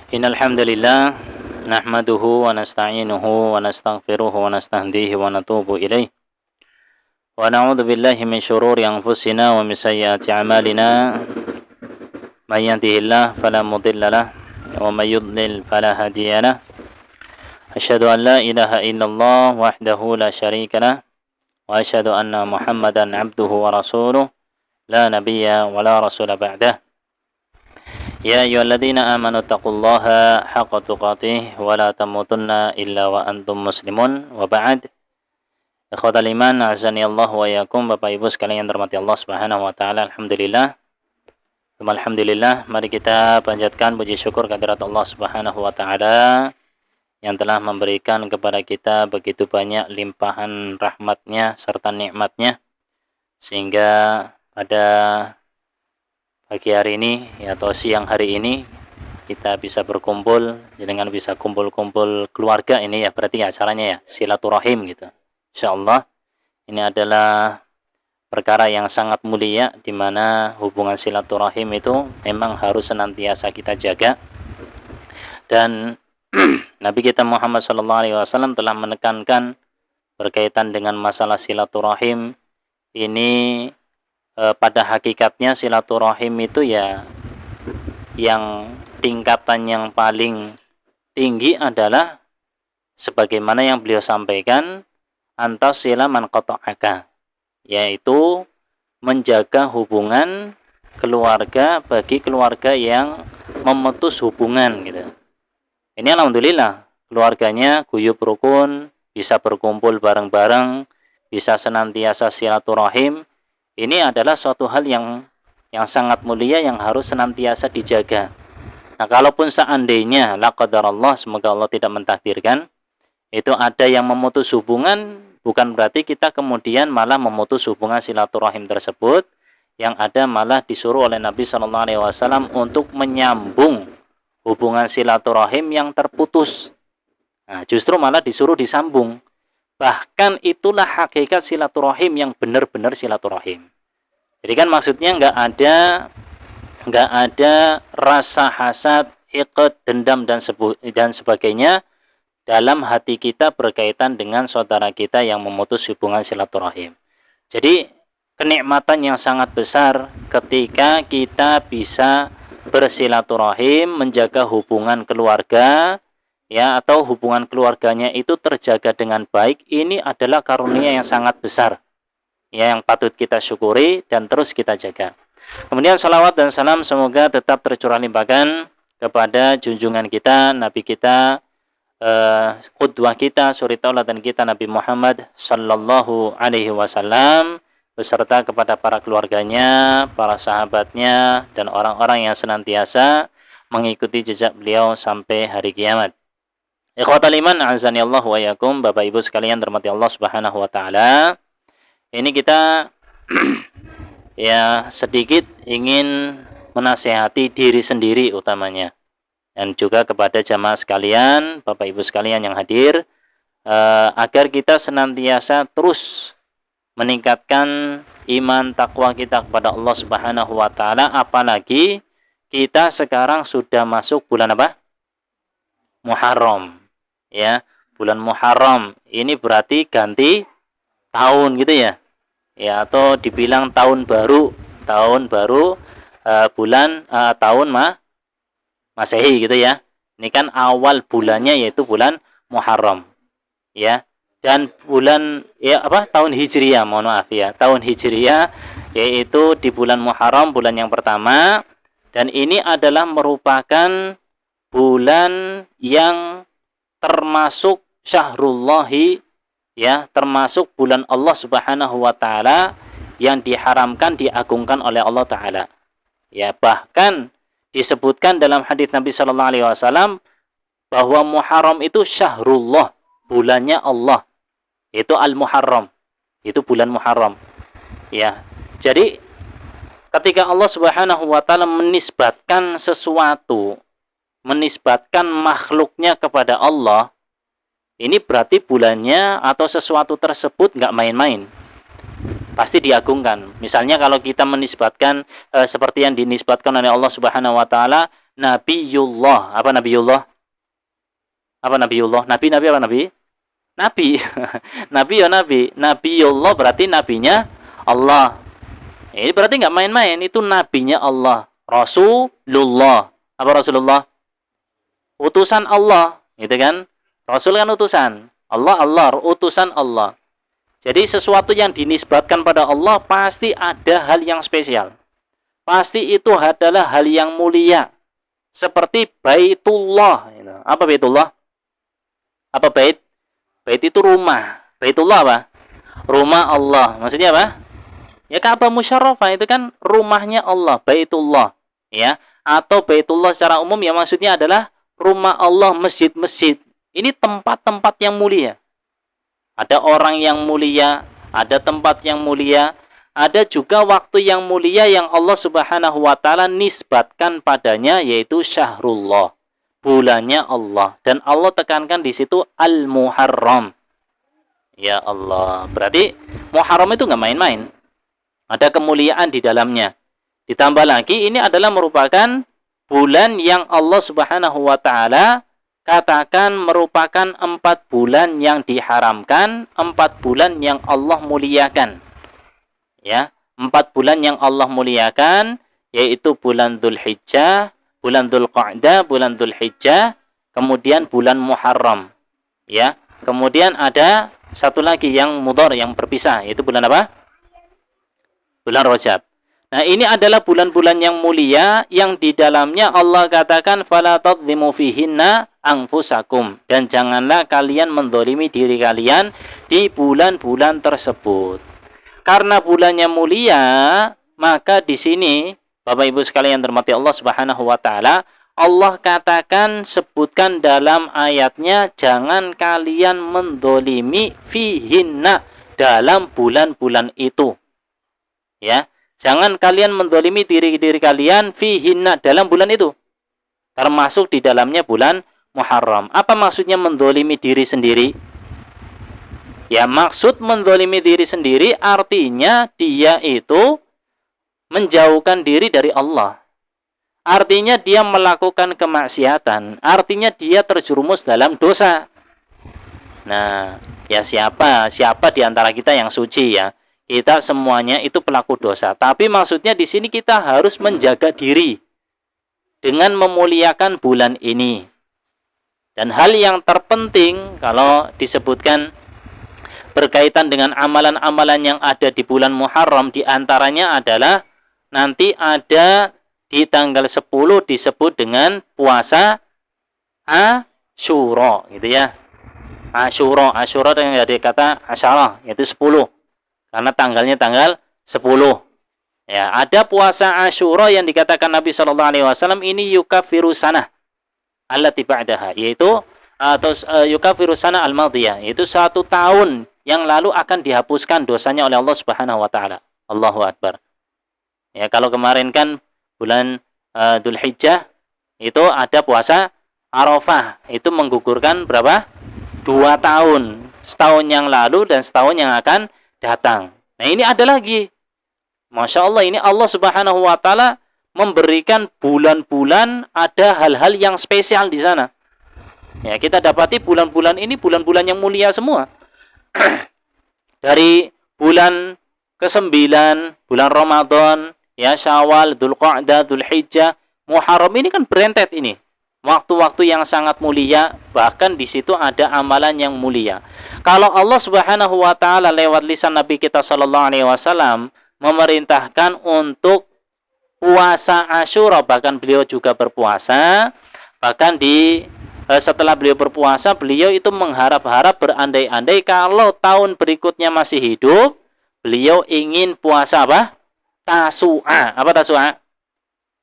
Innal hamdalillah nahmaduhu wa nasta'inuhu wa nastaghfiruhu wa nastahdihi wa natubu ilaih. Wa na'udzu billahi min syururi anfusina wa min sayyiati a'malina. May yahdihillahu fala mudilla lahu wa may yudlil fala hadiya lahu. Asyhadu an la ilaha illallah wahdahu la syarika lahu wa asyhadu anna Muhammadan 'abduhu wa rasuluh la nabiyya wa la rasula ba'dah. Ya ayyuhalladzina amanu taqullaha haqqa tuqatih wa la tamutunna illa wa antum muslimun wa ba'd. Ikhwatal iman, azani Allah wa iyyakum, Bapak Ibu sekalian yang dirahmati Allah Subhanahu wa taala. Alhamdulillah, mari kita panjatkan puji syukur kehadirat Allah Subhanahu wa taala yang telah memberikan kepada kita begitu banyak limpahan rahmatnya serta nikmatnya, sehingga pada pagi hari ini atau siang hari ini kita bisa berkumpul dengan bisa kumpul-kumpul keluarga ini ya, berarti acaranya ya silaturahim gitu. Insyaallah ini adalah perkara yang sangat mulia di mana hubungan silaturahim itu memang harus senantiasa kita jaga. Dan Nabi kita Muhammad SAW telah menekankan berkaitan dengan masalah silaturahim ini. Pada hakikatnya silaturahim itu ya yang tingkatan yang paling tinggi adalah sebagaimana yang beliau sampaikan, antasila man qata'aka, yaitu menjaga hubungan keluarga bagi keluarga yang memutus hubungan gitu. Ini alhamdulillah keluarganya guyub rukun, bisa berkumpul bareng-bareng, bisa senantiasa silaturahim. Ini adalah suatu hal yang sangat mulia yang harus senantiasa dijaga. Nah, kalaupun seandainya la qadarallah, semoga Allah tidak mentakdirkan, itu ada yang memutus hubungan, bukan berarti kita kemudian malah memutus hubungan silaturahim tersebut. Yang ada malah disuruh oleh Nabi SAW untuk menyambung hubungan silaturahim yang terputus. Nah, justru malah disuruh disambung. Bahkan itulah hakikat silaturahim yang benar-benar silaturahim. Jadi kan maksudnya nggak ada rasa hasad, hiqd, dendam dan sebagainya dalam hati kita berkaitan dengan saudara kita yang memutus hubungan silaturahim. Jadi kenikmatan yang sangat besar ketika kita bisa bersilaturahim, menjaga hubungan keluarga, ya, atau hubungan keluarganya itu terjaga dengan baik. Ini adalah karunia yang sangat besar, ya, yang patut kita syukuri dan terus kita jaga. Kemudian salawat dan salam semoga tetap tercurah limpahkan kepada junjungan kita, Nabi kita, qudwah kita, suri tauladan kita, Nabi Muhammad sallallahu alaihi wasallam, beserta kepada para keluarganya, para sahabatnya, dan orang-orang yang senantiasa mengikuti jejak beliau sampai hari kiamat. Ikhwatal iman, azani Allah wa iyyakum, Bapak Ibu sekalian dirahmati Allah Subhanahu wa taala. Ini kita ya sedikit ingin menasihati diri sendiri utamanya, dan juga kepada jamaah sekalian, Bapak Ibu sekalian yang hadir, agar kita senantiasa terus meningkatkan iman takwa kita kepada Allah Subhanahu wa taala, apalagi kita sekarang sudah masuk bulan apa? Muharram. Ya, bulan Muharram ini berarti ganti tahun gitu ya. Ya, atau dibilang tahun baru bulan tahun Masehi gitu ya. Ini kan awal bulannya yaitu bulan Muharram. Ya. Dan bulan tahun Hijriah, mohon maaf ya. Tahun Hijriah yaitu di bulan Muharram, bulan yang pertama, dan ini adalah merupakan bulan yang termasuk syahrullahi, ya, termasuk bulan Allah Subhanahu wa taala yang diharamkan, diagungkan oleh Allah taala. Ya, bahkan disebutkan dalam hadis Nabi sallallahu alaihi wasallam bahwa Muharram itu syahrullah, bulannya Allah. Itu Al-Muharram. Itu bulan Muharram. Ya. Jadi ketika Allah Subhanahu wa taala menisbatkan sesuatu, menisbatkan makhluknya kepada Allah, ini berarti bulannya atau sesuatu tersebut nggak main-main. Pasti diagungkan. Misalnya kalau kita menisbatkan seperti yang dinisbatkan oleh Allah Subhanahu wa taala Nabiyullah. Apa Nabiyullah? Apa Nabiyullah? Nabi apa nabi? Nabi. Nabi ya nabi. Nabiyullah berarti nabinya Allah. Ini berarti nggak main-main, itu nabinya Allah. Rasulullah. Apa Rasulullah? Utusan Allah, gitu kan? Rasul kan utusan. Allah, utusan Allah. Jadi sesuatu yang dinisbatkan pada Allah pasti ada hal yang spesial. Pasti itu adalah hal yang mulia. Seperti Baitullah. Apa Baitullah? Apa bait? Bait itu rumah. Baitullah apa? Rumah Allah. Maksudnya apa? Ya Ka'bah Musyarrafah itu kan rumahnya Allah, Baitullah, ya. Atau Baitullah secara umum ya maksudnya adalah rumah Allah, masjid-masjid. Ini tempat-tempat yang mulia. Ada orang yang mulia, ada tempat yang mulia, ada juga waktu yang mulia yang Allah Subhanahu wa taala nisbatkan padanya yaitu Syahrullah, bulannya Allah, dan Allah tekankan di situ Al-Muharram. Ya Allah, berarti Muharram itu nggak main-main. Ada kemuliaan di dalamnya. Ditambah lagi ini adalah merupakan bulan yang Allah Subhanahu wa taala katakan merupakan 4 bulan yang diharamkan, 4 bulan yang Allah muliakan. Ya, 4 bulan yang Allah muliakan yaitu bulan Dzulhijjah, bulan Dzulqa'dah, bulan Dzulhijjah, kemudian bulan Muharram. Ya, kemudian ada satu lagi yang mudhar yang berpisah yaitu bulan apa? Bulan Rajab. Nah, ini adalah bulan-bulan yang mulia yang di dalamnya Allah katakan fala tadhimu fihinna anfusakum, dan janganlah kalian mendolimi diri kalian di bulan-bulan tersebut. Karena bulannya mulia, maka di sini Bapak Ibu sekalian terhormati Allah Subhanahu wa taala, Allah katakan sebutkan dalam ayatnya jangan kalian mendolimi fihinna, dalam bulan-bulan itu. Ya, jangan kalian mendolimi diri kalian fihinna, dalam bulan itu, termasuk di dalamnya bulan Muharram. Apa maksudnya mendolimi diri sendiri? Ya, maksud mendolimi diri sendiri artinya dia itu menjauhkan diri dari Allah. Artinya dia melakukan kemaksiatan, artinya dia terjerumus dalam dosa. Nah, ya siapa di antara kita yang suci ya? Kita semuanya itu pelaku dosa. Tapi maksudnya di sini kita harus menjaga diri dengan memuliakan bulan ini. Dan hal yang terpenting kalau disebutkan berkaitan dengan amalan-amalan yang ada di bulan Muharram, di antaranya adalah nanti ada di tanggal 10 disebut dengan puasa Asyura, gitu ya. Asyura dengan dari kata asyarah, yaitu 10. Karena tanggalnya tanggal 10. Ya, ada puasa Asyura yang dikatakan Nabi Shallallahu alaihi wasallam ini yukaffiru sanah allati ba'daha, yaitu atau yukaffiru sanah al-madiyah, yaitu 1 tahun yang lalu akan dihapuskan dosanya oleh Allah Subhanahu wa taala. Allahu akbar. Ya, kalau kemarin kan bulan Dzulhijjah itu ada puasa Arafah, itu menggugurkan berapa? 2 tahun. Setahun yang lalu dan setahun yang akan datang. Nah, ini ada lagi. Masya Allah, ini Allah Subhanahu wa taala memberikan bulan-bulan ada hal-hal yang spesial di sana. Ya, kita dapati bulan-bulan ini bulan-bulan yang mulia semua. Dari bulan ke-9, bulan Ramadan, ya Syawal, Dzulqa'dah, Dzulhijjah, Muharram, ini kan berentet ini. Waktu-waktu yang sangat mulia, bahkan di situ ada amalan yang mulia. Kalau Allah Subhanahu wa taala lewat lisan Nabi kita sallallahu alaihi wasallam memerintahkan untuk puasa Asyura, bahkan beliau juga berpuasa, bahkan setelah beliau berpuasa, beliau itu mengharap-harap, berandai-andai kalau tahun berikutnya masih hidup, beliau ingin puasa apa? Tasu'a. Apa Tasu'a?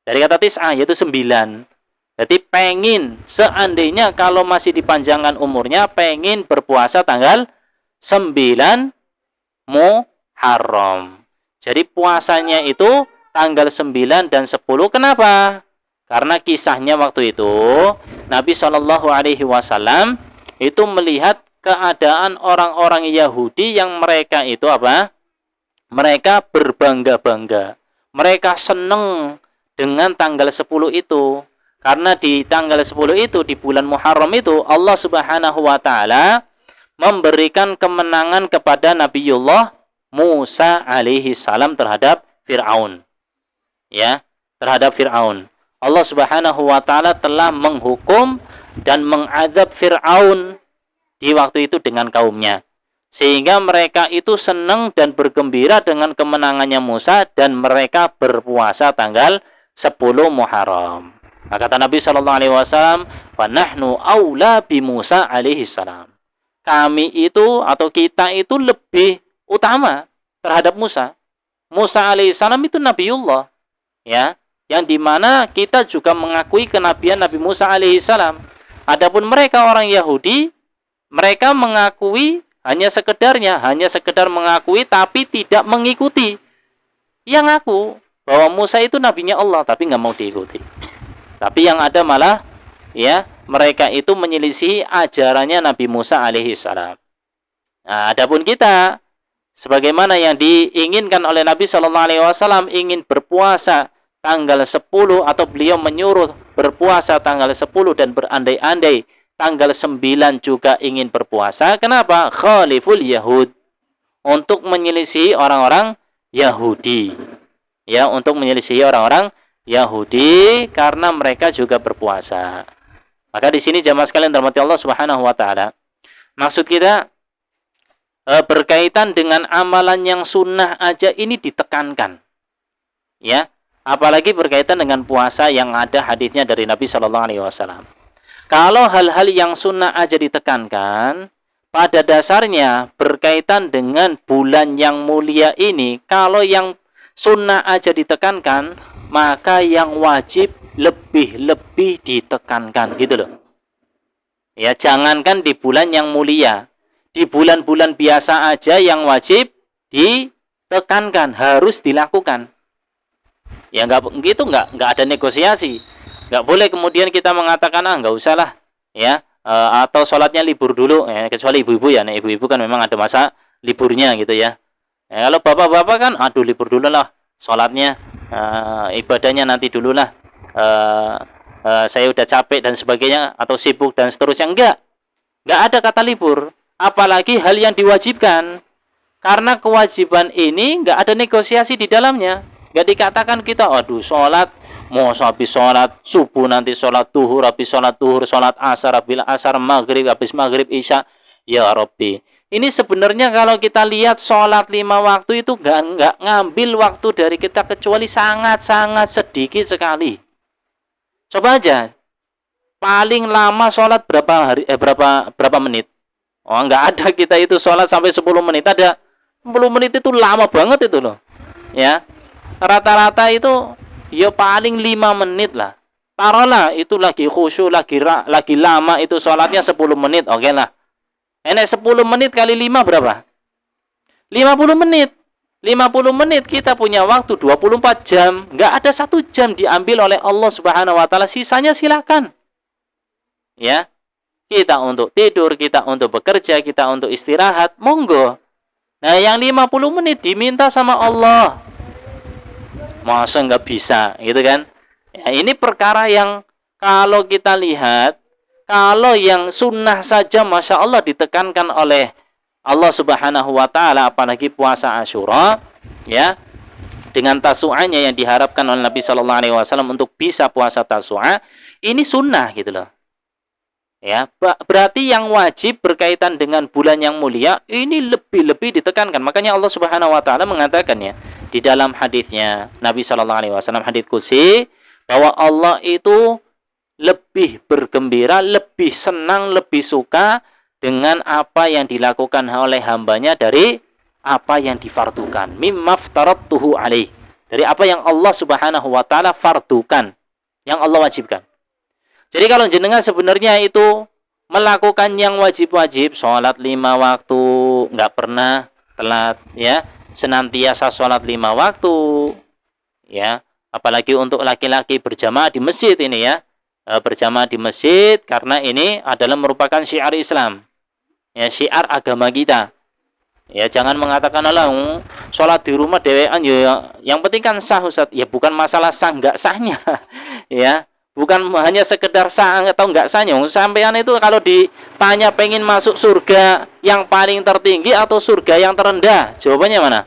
Dari kata tis'a, yaitu 9. Jadi pengen, seandainya kalau masih dipanjangkan umurnya, pengen berpuasa tanggal 9 Muharram. Jadi puasanya itu tanggal 9 dan 10. Kenapa? Karena kisahnya waktu itu Nabi Shallallahu alaihi wasallam itu melihat keadaan orang-orang Yahudi yang mereka itu apa? Mereka berbangga-bangga. Mereka senang dengan tanggal 10 itu. Karena di tanggal 10 itu, di bulan Muharram itu, Allah Subhanahu wa taala memberikan kemenangan kepada Nabiullah Musa alaihi salam terhadap Fir'aun. Ya, terhadap Fir'aun. Allah Subhanahu wa taala telah menghukum dan mengadab Fir'aun di waktu itu dengan kaumnya. Sehingga mereka itu senang dan bergembira dengan kemenangannya Musa dan mereka berpuasa tanggal 10 Muharram. Nah, kata Nabi Shallallahu Alaihi Wasallam, "Fanahnu aula bi Musa alaihi salam." Kami itu atau kita itu lebih utama terhadap Musa. Musa alaihi salam itu Nabiullah, ya, yang dimana kita juga mengakui kenabian Nabi Musa alaihi salam. Adapun mereka orang Yahudi, mereka mengakui hanya sekedar mengakui tapi tidak mengikuti. Yang ngaku bahwa Musa itu nabinya Allah tapi nggak mau diikuti. Tapi yang ada malah ya mereka itu menyelisihi ajarannya Nabi Musa alaihi salam. Nah, adapun kita sebagaimana yang diinginkan oleh Nabi Shallallahu alaihi wasallam ingin berpuasa tanggal 10 atau beliau menyuruh berpuasa tanggal 10 dan berandai-andai tanggal 9 juga ingin berpuasa. Kenapa? Khaliful Yahud. Untuk menyelisihi orang-orang Yahudi. Ya, untuk menyelisihi orang-orang Yahudi karena mereka juga berpuasa. Maka di sini jamaah sekalian dirahmati Allah Subhanahu wa taala, maksud kita berkaitan dengan amalan yang sunnah aja ini ditekankan. Ya, apalagi berkaitan dengan puasa yang ada hadisnya dari Nabi Shallallahu alaihi wasallam. Kalau hal-hal yang sunnah aja ditekankan, pada dasarnya berkaitan dengan bulan yang mulia ini, kalau yang sunnah aja ditekankan, maka yang wajib lebih-lebih ditekankan, gitu loh. Ya, jangankan di bulan yang mulia, di bulan-bulan biasa aja yang wajib ditekankan, harus dilakukan. Ya nggak ada negosiasi. Nggak boleh kemudian kita mengatakan nggak usah lah, ya, atau sholatnya libur dulu, ya, kecuali ibu-ibu ya. Nah, ibu-ibu kan memang ada masa liburnya gitu ya. Kalau bapak-bapak kan, aduh libur dulu lah, sholatnya, ibadahnya nanti dulu lah, saya udah capek dan sebagainya, atau sibuk dan seterusnya. Nggak ada kata libur, apalagi hal yang diwajibkan. Karena kewajiban ini nggak ada negosiasi di dalamnya. Nggak dikatakan kita, aduh sholat, mau habis sholat subuh, nanti sholat duhur, habis sholat duhur, sholat asar, habis asar, maghrib, habis maghrib, isya. Ya Rabbi, ini sebenarnya kalau kita lihat sholat 5 waktu itu nggak ngambil waktu dari kita kecuali sangat-sangat sedikit sekali. Coba aja, paling lama sholat berapa menit? Oh, nggak ada kita itu sholat sampai 10 menit. Ada 10 menit itu lama banget itu loh. Ya, rata-rata itu ya paling 5 menit lah. Taruhlah itu lagi khusyuk, lagi lama itu sholatnya 10 menit, oke lah. Enak 10 menit kali 5 berapa? 50 menit. 50 menit kita punya waktu 24 jam. Nggak ada 1 jam diambil oleh Allah Subhanahu wa taala. Sisanya silakan. Ya. Kita untuk tidur, kita untuk bekerja, kita untuk istirahat, monggo. Nah, yang 50 menit diminta sama Allah. Masa nggak bisa, gitu kan? Ya, ini perkara yang kalau kita lihat, kalau yang sunnah saja Masya Allah ditekankan oleh Allah Subhanahu wa taala, apalagi puasa Asyura, ya, dengan tasu'anya yang diharapkan oleh Nabi Shallallahu alaihi wasallam untuk bisa puasa tasu'a, ini sunnah gitu loh. Ya, berarti yang wajib berkaitan dengan bulan yang mulia ini lebih-lebih ditekankan. Makanya Allah Subhanahu wa taala mengatakan ya di dalam hadisnya Nabi Shallallahu alaihi wasallam, hadits qudsi, bahwa Allah itu lebih bergembira, lebih senang, lebih suka dengan apa yang dilakukan oleh hambanya dari apa yang difardukan. Mimma aftaradtuhu alaih, dari apa yang Allah Subhanahu wa taala fardukan, yang Allah wajibkan. Jadi kalau jenengan sebenarnya itu melakukan yang wajib-wajib, sholat 5 waktu, nggak pernah telat, ya, senantiasa sholat 5 waktu, ya, apalagi untuk laki-laki berjamaah di masjid ini ya, berjamaah di masjid karena ini adalah merupakan syiar Islam, ya, syiar agama kita. Ya, jangan mengatakan Allah sholat di rumah dewean ya, yang penting kan sah Ustaz. Ya bukan masalah sah nggak sahnya, ya. Bukan hanya sekedar sah atau enggak sahnya. Sampean itu kalau ditanya pengen masuk surga yang paling tertinggi atau surga yang terendah, jawabannya mana?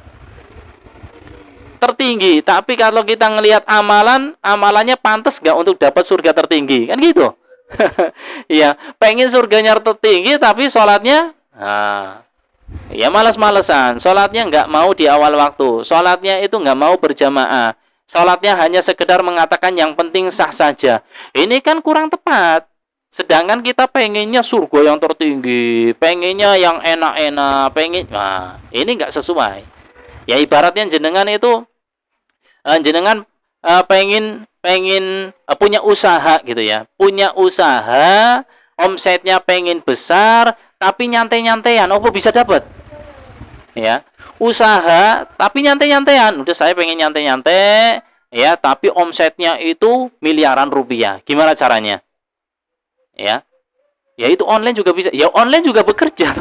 Tertinggi. Tapi kalau kita ngelihat amalannya pantas nggak untuk dapat surga tertinggi, kan gitu. Iya, pengen surganya tertinggi tapi sholatnya, ya malas-malesan. Sholatnya nggak mau di awal waktu. Sholatnya itu nggak mau berjamaah. Sholatnya hanya sekedar mengatakan yang penting sah saja. Ini kan kurang tepat. Sedangkan kita pengennya surga yang tertinggi, pengennya yang enak-enak, ini nggak sesuai. Ya ibaratnya jenengan itu, jenengan pengen punya usaha gitu ya, punya usaha, omsetnya pengen besar, tapi nyantai-nyantaian, apa bisa dapat? Ya, usaha tapi nyantai-nyantaian. Udah saya pengen nyantai-nyantai, ya, tapi omsetnya itu miliaran rupiah. Gimana caranya? Ya, ya itu online juga bisa. Ya online juga bekerja.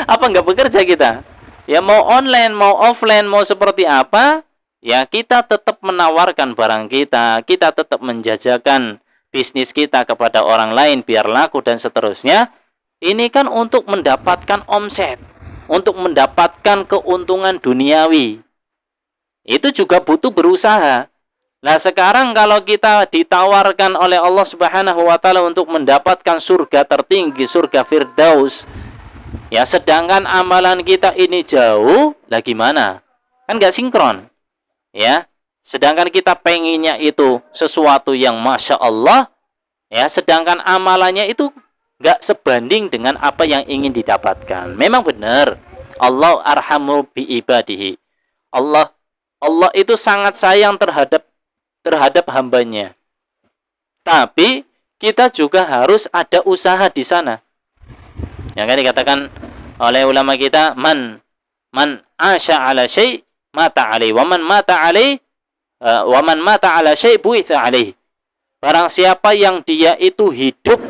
Apa nggak bekerja kita? Ya mau online, mau offline, mau seperti apa? Ya kita tetap menawarkan barang kita, kita tetap menjajakan bisnis kita kepada orang lain biar laku dan seterusnya. Ini kan untuk mendapatkan omset, untuk mendapatkan keuntungan duniawi. Itu juga butuh berusaha. Nah sekarang kalau kita ditawarkan oleh Allah Subhanahu wa Ta'ala untuk mendapatkan surga tertinggi, surga Firdaus, ya sedangkan amalan kita ini jauh, lah gimana? Kan nggak sinkron, ya. Sedangkan kita pengennya itu sesuatu yang Masya Allah, ya, sedangkan amalannya itu nggak sebanding dengan apa yang ingin didapatkan. Memang benar, Allah arhamu bi ibadihi. Allah itu sangat sayang terhadap hambanya. Tapi kita juga harus ada usaha di sana. Yang kan dikatakan oleh ulama kita, man asya ala syai' mata alaihi, wa man mata ala syai' buitsa alaihi. Barang siapa yang dia itu hidup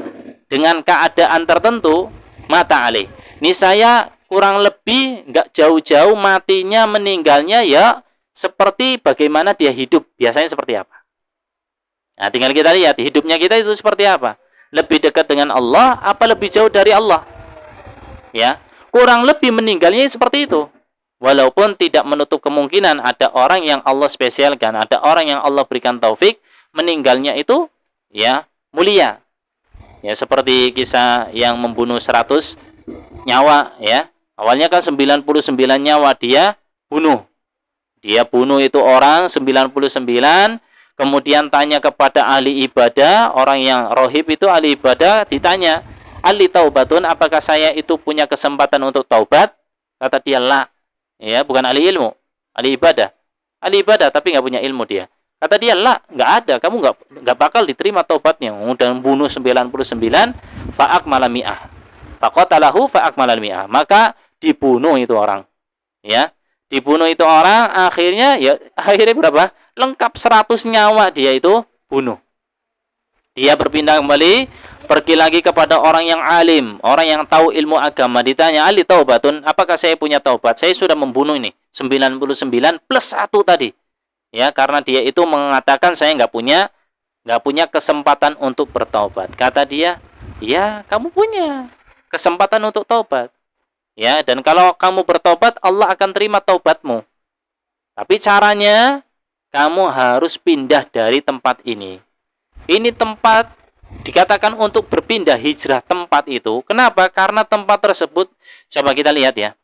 dengan keadaan tertentu, mata alaihi. Ini saya kurang lebih nggak jauh-jauh matinya, meninggalnya ya seperti bagaimana dia hidup. Biasanya seperti apa? Nah, tinggal kita lihat hidupnya kita itu seperti apa. Lebih dekat dengan Allah apa lebih jauh dari Allah? Ya, kurang lebih meninggalnya seperti itu. Walaupun tidak menutup kemungkinan ada orang yang Allah spesialkan, ada orang yang Allah berikan taufik meninggalnya itu ya mulia. Ya seperti kisah yang membunuh 100 nyawa ya. Awalnya kan 99 nyawa dia bunuh. Dia bunuh itu orang 99, kemudian tanya kepada ahli ibadah, orang yang rohib itu ahli ibadah, ditanya, "Ali taubatun, apakah saya itu punya kesempatan untuk taubat?" Kata dia, "La." Ya, bukan ahli ilmu, ahli ibadah. Ahli ibadah tapi nggak punya ilmu dia. Kata dia, "La, nggak ada, kamu nggak bakal diterima taubatnya." Dan bunuh 99, fa'akmala mi'ah. Faqatalahu fa'akmala mi'ah. Maka dibunuh itu orang. Ya. Dibunuh itu orang, akhirnya berapa? Lengkap 100 nyawa dia itu bunuh. Dia berpindah kembali, pergi lagi kepada orang yang alim, orang yang tahu ilmu agama, ditanya, "Ali taubatun, apakah saya punya taubat? Saya sudah membunuh ini 99 plus 1 tadi." Ya, karena dia itu mengatakan saya nggak punya kesempatan untuk bertaubat. Kata dia, "Ya, kamu punya kesempatan untuk taubat. Ya, dan kalau kamu bertobat, Allah akan terima taubatmu. Tapi caranya, kamu harus pindah dari tempat ini." Ini tempat dikatakan untuk berpindah, hijrah tempat itu. Kenapa? Karena tempat tersebut, coba kita lihat ya.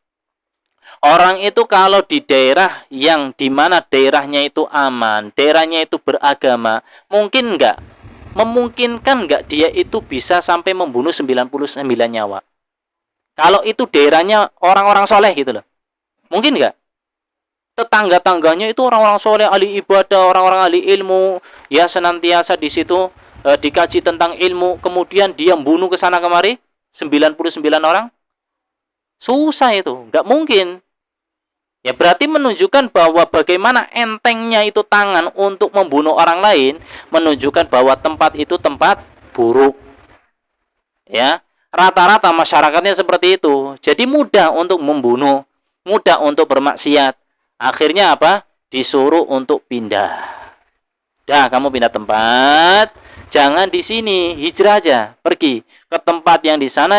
Orang itu kalau di daerah yang dimana daerahnya itu aman, daerahnya itu beragama, memungkinkan nggak dia itu bisa sampai membunuh 99 nyawa? Kalau itu daerahnya orang-orang soleh gitu loh. Mungkin nggak? Tetangga-tangganya itu orang-orang soleh, ahli ibadah, orang-orang ahli ilmu. Ya senantiasa di situ dikaji tentang ilmu. Kemudian dia membunuh ke sana kemari 99 orang. Susah itu. Nggak mungkin. Ya berarti menunjukkan bahwa bagaimana entengnya itu tangan untuk membunuh orang lain. Menunjukkan bahwa tempat itu tempat buruk. Ya. Rata-rata masyarakatnya seperti itu. Jadi mudah untuk membunuh, mudah untuk bermaksiat. Akhirnya apa? Disuruh untuk pindah Dah, kamu pindah tempat. Jangan di sini, hijrah aja, pergi ke tempat yang di sana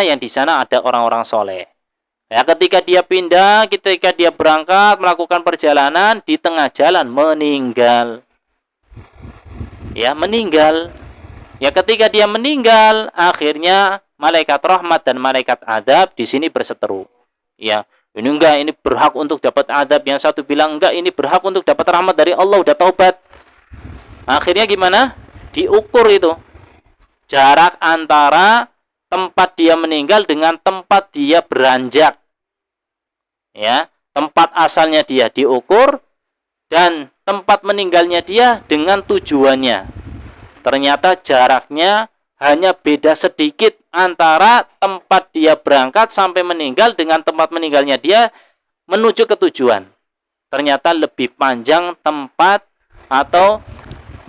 ada orang-orang soleh. Ya, ketika dia pindah, ketika dia berangkat melakukan perjalanan, di tengah jalan meninggal. Ya, meninggal. Ya, ketika dia meninggal, akhirnya malaikat rahmat dan malaikat adab di sini berseteru. Ya, ini enggak, ini berhak untuk dapat adab. Yang satu bilang enggak, ini berhak untuk dapat rahmat dari Allah, udah taubat. Akhirnya gimana? Diukur itu jarak antara tempat dia meninggal dengan tempat dia beranjak. Ya, tempat asalnya dia diukur dan tempat meninggalnya dia dengan tujuannya. Ternyata jaraknya hanya beda sedikit antara tempat dia berangkat sampai meninggal dengan tempat meninggalnya dia menuju ke tujuan. Ternyata lebih panjang tempat atau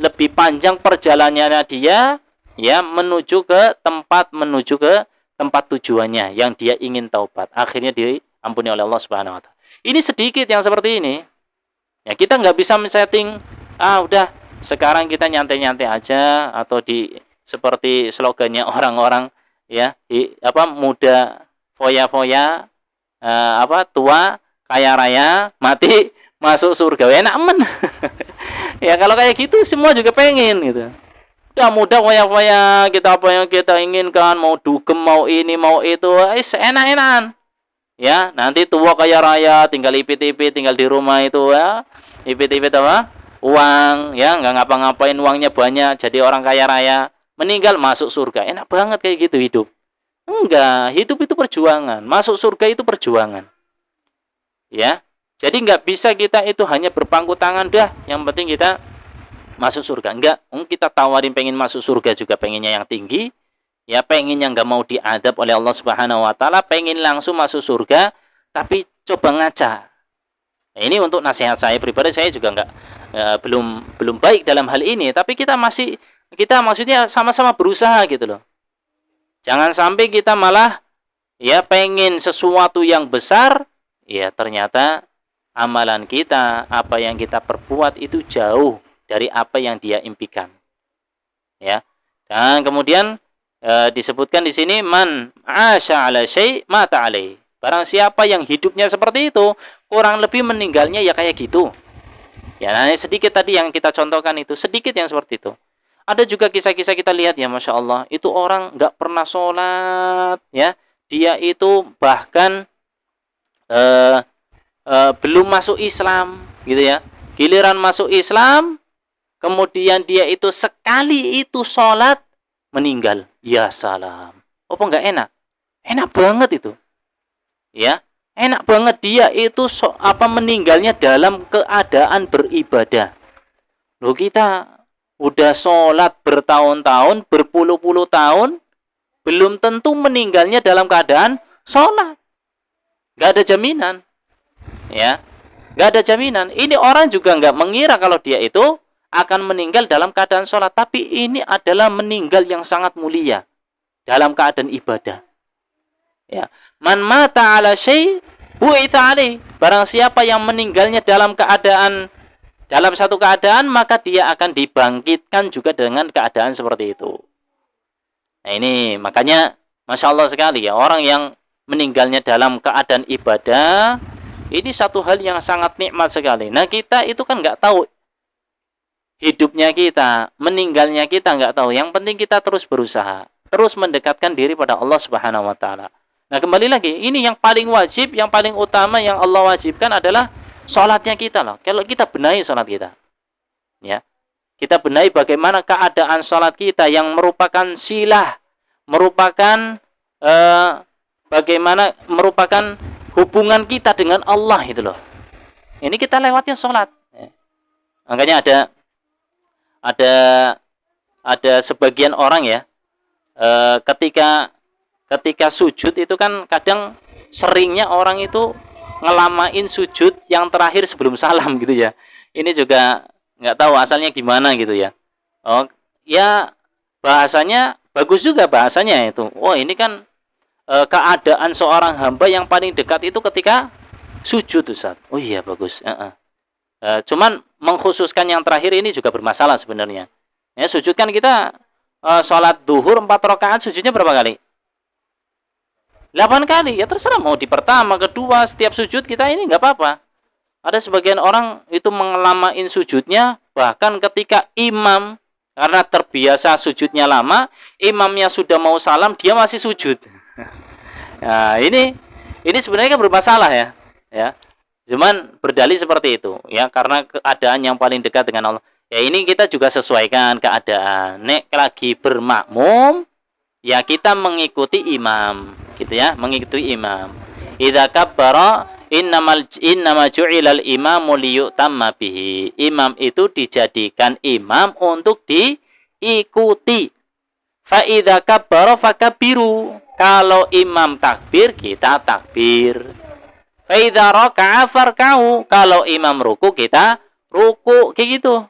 lebih panjang perjalanannya dia ya menuju ke tempat tujuannya yang dia ingin taubat. Akhirnya diampuni oleh Allah Subhanahu wa taala. Ini sedikit yang seperti ini. Ya, kita nggak bisa men-setting udah sekarang kita nyantai-nyantai aja atau seperti slogannya orang-orang ya, muda foya-foya, tua kaya raya, mati masuk surga. Enak men. Ya kalau kayak gitu semua juga pengen gitu. Udah muda foya-foya, kita apa yang kita inginkan, mau dugem, mau ini, mau itu, enak-enakan. Ya, nanti tua kaya raya, tinggal ipit-ipit, tinggal di rumah itu ya. Ipit-ipit apa? Uang, ya, nggak ngapa-ngapain, uangnya banyak, jadi orang kaya raya. Meninggal masuk surga. Enak banget kayak gitu hidup. Enggak, hidup itu perjuangan. Masuk surga itu perjuangan. Ya. Jadi nggak bisa kita itu hanya berpangku tangan dah. Yang penting kita masuk surga. Enggak, kita tawarin pengen masuk surga juga pengennya yang tinggi. Ya, pengen yang nggak mau diadab oleh Allah Subhanahu wa taala, pengen langsung masuk surga, tapi coba ngaca. Nah, ini untuk nasihat saya pribadi, saya juga belum baik dalam hal ini, tapi kita maksudnya sama-sama berusaha gitu loh. Jangan sampai kita malah ya pengen sesuatu yang besar, ya ternyata amalan kita, apa yang kita perbuat itu jauh dari apa yang dia impikan. Ya. Dan kemudian disebutkan di sini man asya ala syai' mata alaih. Barang siapa yang hidupnya seperti itu, kurang lebih meninggalnya ya kayak gitu. Ya, nah sedikit tadi yang kita contohkan itu, sedikit yang seperti itu. Ada juga kisah-kisah kita lihat ya, Masya Allah, itu orang nggak pernah sholat, ya, dia itu bahkan belum masuk Islam, gitu ya. Giliran masuk Islam, kemudian dia itu sekali itu sholat meninggal, ya salam. Apa nggak enak? Enak banget itu, ya. Enak banget dia itu meninggalnya dalam keadaan beribadah. Loh, kita udah sholat bertahun-tahun, berpuluh-puluh tahun, belum tentu meninggalnya dalam keadaan sholat. Gak ada jaminan, ya, gak ada jaminan. Ini orang juga gak mengira kalau dia itu akan meninggal dalam keadaan sholat, tapi ini adalah meninggal yang sangat mulia dalam keadaan ibadah. Ya, man mata ala syai' bu'itsa alaih. Barang siapa yang meninggalnya dalam satu keadaan, maka dia akan dibangkitkan juga dengan keadaan seperti itu. Nah, ini makanya Masya Allah sekali ya, orang yang meninggalnya dalam keadaan ibadah, ini satu hal yang sangat nikmat sekali. Nah, kita itu kan nggak tahu hidupnya kita, meninggalnya kita nggak tahu. Yang penting kita terus berusaha, terus mendekatkan diri pada Allah Subhanahu wa taala. Nah, kembali lagi, ini yang paling wajib, yang paling utama yang Allah wajibkan adalah sholatnya kita loh. Kalau kita benahi sholat kita, ya, kita benahi bagaimana keadaan sholat kita yang merupakan silah, merupakan bagaimana merupakan hubungan kita dengan Allah itu loh. Ini kita lewatnya sholat. Makanya ada sebagian orang ya, ketika sujud itu kan kadang seringnya orang itu ngelamain sujud yang terakhir sebelum salam gitu ya. Ini juga nggak tahu asalnya gimana gitu ya. Oh ya, bahasanya bagus juga bahasanya itu. Oh, ini kan keadaan seorang hamba yang paling dekat itu ketika sujud, Ustaz. Oh iya, bagus. Cuman mengkhususkan yang terakhir ini juga bermasalah sebenarnya. Ya, sujud kan kita sholat duhur 4 rakaat sujudnya berapa kali? 8 kali. Ya terserah mau di pertama, kedua, setiap sujud kita ini nggak apa-apa. Ada sebagian orang itu mengelamain sujudnya, bahkan ketika imam, karena terbiasa sujudnya lama, imamnya sudah mau salam, dia masih sujud. Nah, ini sebenarnya kan bermasalah ya. Ya. Cuman berdalih seperti itu, ya, karena keadaan yang paling dekat dengan Allah. Ya ini kita juga sesuaikan keadaan. Nek lagi bermakmum, ya kita mengikuti imam, gitu ya, mengikuti imam. Idza kabbara innama ju'ilal imamu liyutamma bihi. Imam itu dijadikan imam untuk diikuti. Fa idza kabbara fakabbiru. Kalau imam takbir, kita takbir. Fa idza raka'a farka'u. Kalau imam ruku, kita ruku, kayak gitu.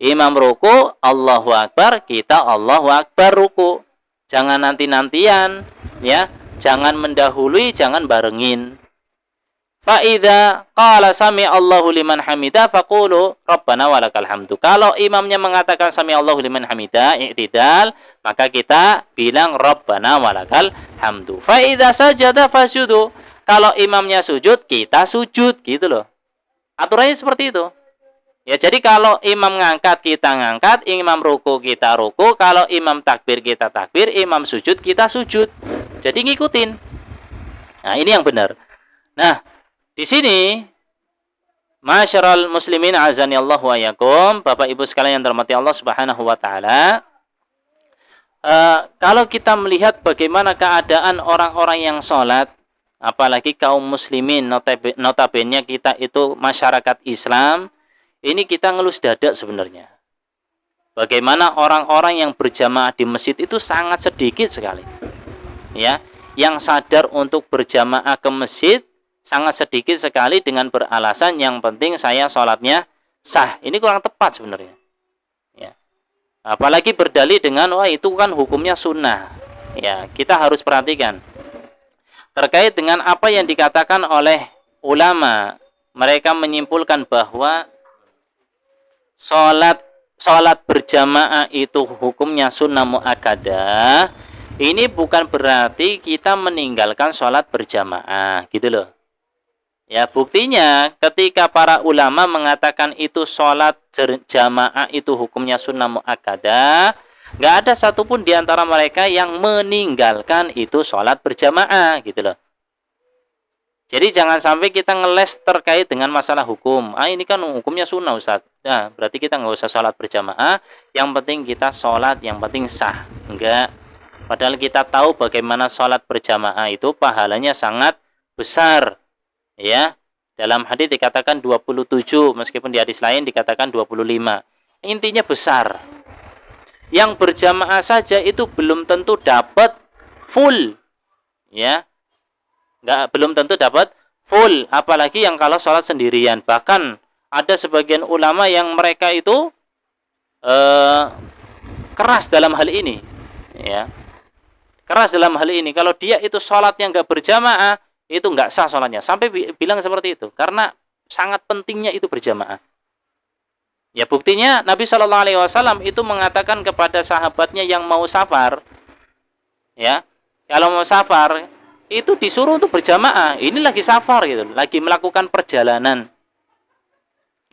Imam ruku, Allahu Akbar, kita Allahu Akbar ruku. Jangan nanti-nantian, ya. Jangan mendahului, jangan barengin. Fa idza qala sami Allahu liman hamida faqulu rabbana walakal hamdu. Kalau imamnya mengatakan sami Allahu liman hamida, i'tidal, maka kita bilang rabbana walakal hamdu. Fa idza sajada fasjudu. Kalau imamnya sujud, kita sujud, gitu loh. Aturannya seperti itu. Ya, jadi kalau imam ngangkat, kita ngangkat, imam ruku, kita ruku, kalau imam takbir, kita takbir, imam sujud, kita sujud. Jadi ngikutin. Nah, ini yang benar. Nah, di sini masyarul muslimin azani Allah wa yakum, Bapak Ibu sekalian yang dirahmati Allah Subhanahu wa taala. Kalau kita melihat bagaimana keadaan orang-orang yang sholat, apalagi kaum muslimin, notabene kita itu masyarakat Islam, ini kita ngelus dada sebenarnya. Bagaimana orang-orang yang berjamaah di masjid itu sangat sedikit sekali. Ya, yang sadar untuk berjamaah ke masjid sangat sedikit sekali dengan beralasan yang penting saya sholatnya sah. Ini kurang tepat sebenarnya. Ya. Apalagi berdalih dengan wah itu kan hukumnya sunnah. Ya, kita harus perhatikan. Terkait dengan apa yang dikatakan oleh ulama, mereka menyimpulkan bahwa sholat berjamaah itu hukumnya sunnah muakkadah. Ini bukan berarti kita meninggalkan sholat berjamaah, gitu loh. Ya, buktinya ketika para ulama mengatakan itu sholat jamaah itu hukumnya sunnah muakkadah, nggak ada satupun di antara mereka yang meninggalkan itu sholat berjamaah, gitu loh. Jadi jangan sampai kita ngeles terkait dengan masalah hukum. Ini kan hukumnya sunnah, Ustaz. Nah, berarti kita nggak usah sholat berjamaah. Yang penting kita sholat, yang penting sah. Enggak. Padahal kita tahu bagaimana sholat berjamaah itu pahalanya sangat besar. Ya, dalam hadis dikatakan 27, meskipun di hadis lain dikatakan 25. Intinya besar. Yang berjamaah saja itu belum tentu dapat full, ya, belum tentu dapat full, apalagi yang kalau sholat sendirian. Bahkan ada sebagian ulama yang mereka itu keras dalam hal ini, ya, keras dalam hal ini. Kalau dia itu sholatnya nggak berjamaah, itu nggak sah sholatnya. Sampai bilang seperti itu, karena sangat pentingnya itu berjamaah. Ya, buktinya Nabi Shallallahu Alaihi Wasallam itu mengatakan kepada sahabatnya yang mau safar, ya, kalau mau safar itu disuruh untuk berjamaah. Ini lagi safar gitu, lagi melakukan perjalanan,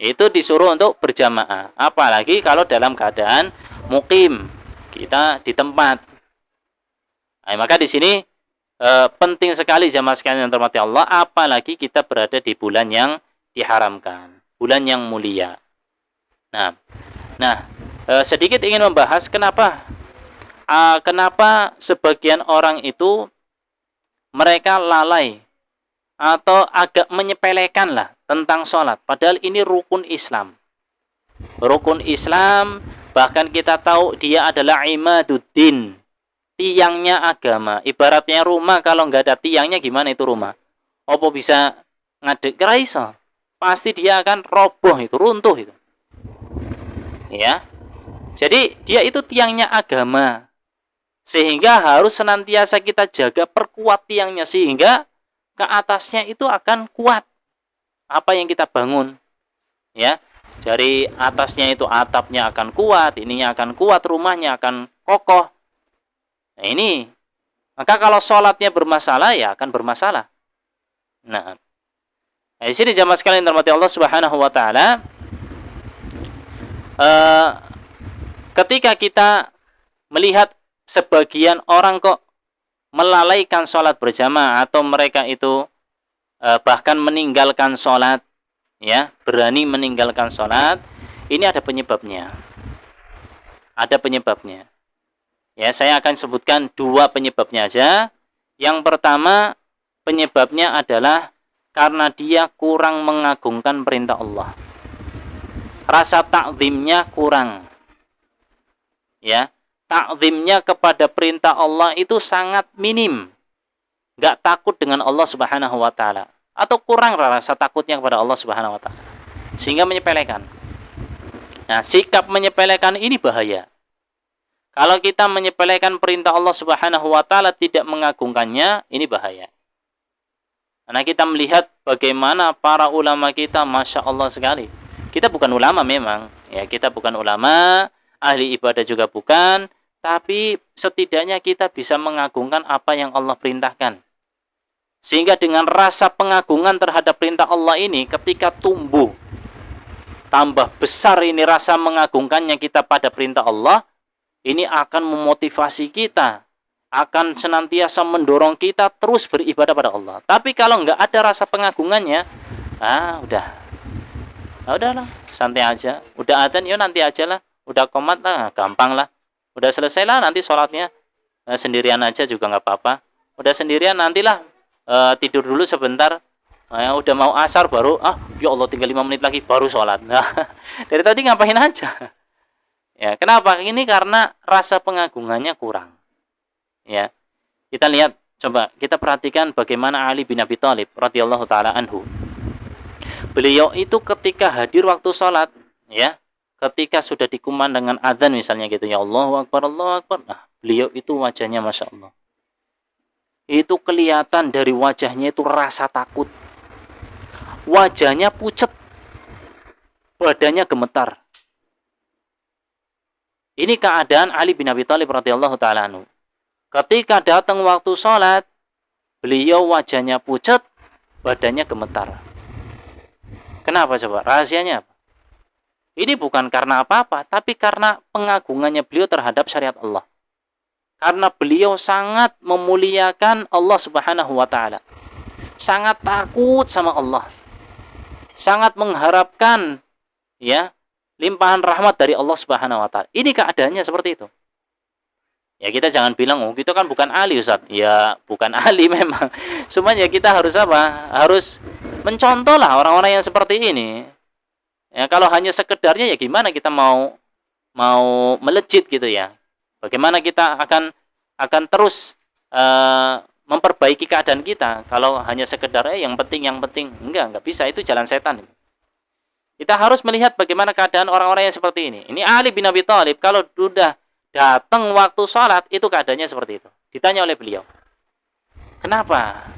itu disuruh untuk berjamaah. Apalagi kalau dalam keadaan mukim, kita di tempat. Nah, maka di sini penting sekali jamaah sekalian yang dirahmati Allah, apalagi kita berada di bulan yang diharamkan, bulan yang mulia. Nah, sedikit ingin membahas kenapa sebagian orang itu mereka lalai atau agak menyepelekan lah tentang sholat. Padahal ini rukun Islam. Rukun Islam, bahkan kita tahu dia adalah imaduddin, tiangnya agama. Ibaratnya rumah, kalau nggak ada tiangnya gimana itu rumah? Apa bisa ngadek keraiso? Pasti dia akan roboh, itu runtuh itu. Ya, jadi dia itu tiangnya agama, sehingga harus senantiasa kita jaga, perkuat tiangnya sehingga ke atasnya itu akan kuat apa yang kita bangun. ya. Dari atasnya itu atapnya akan kuat, ininya akan kuat, rumahnya akan kokoh. Nah, ini. Maka kalau sholatnya bermasalah, ya akan bermasalah. Nah, di sini jamaah sekalian dirahmati Allah Subhanahu wa taala, ketika kita melihat sebagian orang kok melalaikan sholat berjamaah atau mereka itu bahkan meninggalkan sholat, ya, berani meninggalkan sholat, ini ada penyebabnya. Ada penyebabnya. Ya, saya akan sebutkan dua penyebabnya aja. Yang pertama, penyebabnya adalah karena dia kurang mengagungkan perintah Allah. Rasa takzimnya kurang. Ya, takzimnya kepada perintah Allah itu sangat minim. Nggak takut dengan Allah Subhanahu wa taala, atau kurang rasa takutnya kepada Allah Subhanahu wa taala, sehingga menyepelekan. Nah, sikap menyepelekan ini bahaya. Kalau kita menyepelekan perintah Allah Subhanahu wa taala, tidak mengagungkannya, ini bahaya. Karena kita melihat bagaimana para ulama kita, Masya Allah sekali. Kita bukan ulama memang, ya, kita bukan ulama, ahli ibadah juga bukan, tapi setidaknya kita bisa mengagungkan apa yang Allah perintahkan. Sehingga dengan rasa pengagungan terhadap perintah Allah ini, ketika tumbuh, tambah besar ini rasa mengagungkannya kita pada perintah Allah, ini akan memotivasi kita, akan senantiasa mendorong kita terus beribadah pada Allah. Tapi kalau nggak ada rasa pengagungannya, udahlah, santai aja. Udah adzan, ya nanti aja lah. Udah qomat lah, gampang lah. Udah selesai lah, nanti sholatnya sendirian aja juga nggak apa-apa. Udah sendirian, nantilah tidur dulu sebentar. Udah mau asar baru, ya Allah tinggal 5 menit lagi baru sholat. Nah, dari tadi ngapain aja? Ya, kenapa? Ini karena rasa pengagungannya kurang. Ya, kita lihat, coba kita perhatikan bagaimana Ali bin Abi Thalib radhiyallahu taala anhu. Beliau itu ketika hadir waktu sholat, ya, ketika sudah dikumandangkan adzan misalnya gitu, ya Allahu Akbar, Allahu Akbar. Nah, beliau itu wajahnya Masya Allah. Itu kelihatan dari wajahnya itu rasa takut. Wajahnya pucet, badannya gemetar. Ini keadaan Ali bin Abi Thalib radhiyallahu taala anhu. Ketika datang waktu sholat, beliau wajahnya pucat, badannya gemetar. Kenapa coba? Rahasianya apa? Ini bukan karena apa-apa, tapi karena pengagungannya beliau terhadap syariat Allah. Karena beliau sangat memuliakan Allah Subhanahu wa taala. Sangat takut sama Allah. Sangat mengharapkan, ya, limpahan rahmat dari Allah Subhanahu wa taala. Ini keadaannya seperti itu. Ya, kita jangan bilang, oh kita kan bukan ahli Ustaz. Ya, bukan ahli memang. Cuman ya kita harus apa? Harus mencontoh lah orang-orang yang seperti ini. Ya, kalau hanya sekedarnya ya gimana kita mau melejit gitu ya. Bagaimana kita akan terus memperbaiki keadaan kita kalau hanya sekedar yang penting enggak bisa, itu jalan setan. Kita harus melihat bagaimana keadaan orang-orang yang seperti ini. Ini Ali bin Abi Thalib kalau sudah datang waktu sholat itu keadaannya seperti itu. Ditanya oleh beliau, kenapa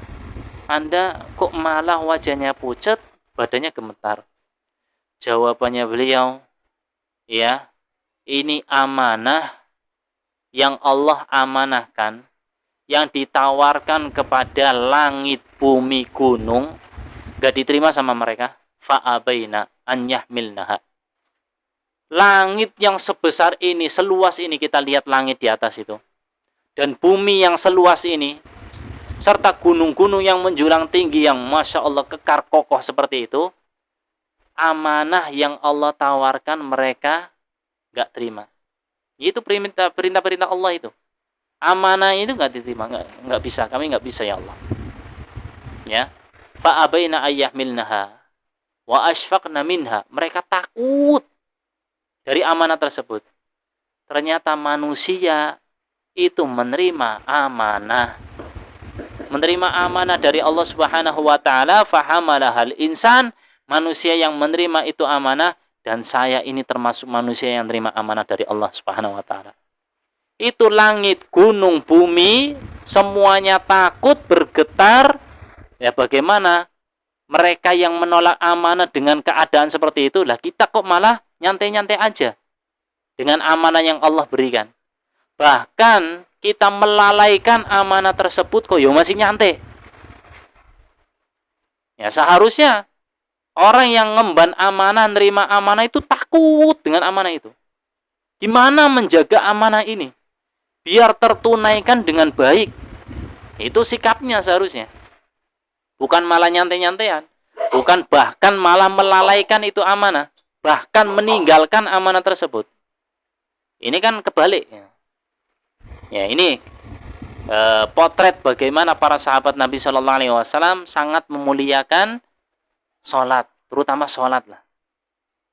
Anda kok malah wajahnya pucat, badannya gemetar? Jawabannya beliau, ya, ini amanah yang Allah amanahkan, yang ditawarkan kepada langit, bumi, gunung, gak diterima sama mereka. Fa'abaina an yahmilnaha. Langit yang sebesar ini, seluas ini, kita lihat langit di atas itu, dan bumi yang seluas ini, serta gunung-gunung yang menjulang tinggi yang Masya Allah kekar kokoh seperti itu, amanah yang Allah tawarkan mereka gak terima. Itu perintah-perintah Allah itu. Amanah itu gak diterima, gak bisa, kami gak bisa ya Allah. Ya, fa'abaina ayyahmilnaha wa ashfaqna minha. Mereka takut dari amanah tersebut. Ternyata manusia itu menerima amanah. Menerima amanah dari Allah Subhanahu wa taala, fahamalahal insan, manusia yang menerima itu amanah, dan saya ini termasuk manusia yang menerima amanah dari Allah Subhanahu wa taala. Itu langit, gunung, bumi semuanya takut, bergetar. Ya bagaimana mereka yang menolak amanah dengan keadaan seperti itu, lah kita kok malah nyantai-nyantai aja dengan amanah yang Allah berikan. Bahkan kita melalaikan amanah tersebut kok masih nyantai. Ya seharusnya orang yang ngemban amanah, nerima amanah itu takut dengan amanah itu. Gimana menjaga amanah ini biar tertunaikan dengan baik? Itu sikapnya seharusnya. Bukan malah nyantai-nyantaian. Bukan bahkan malah melalaikan itu amanah. Bahkan meninggalkan amanah tersebut. Ini kan kebalik. Ya, ini potret bagaimana para sahabat Nabi Shallallahu Alaihi Wasallam sangat memuliakan sholat, terutama sholat lah.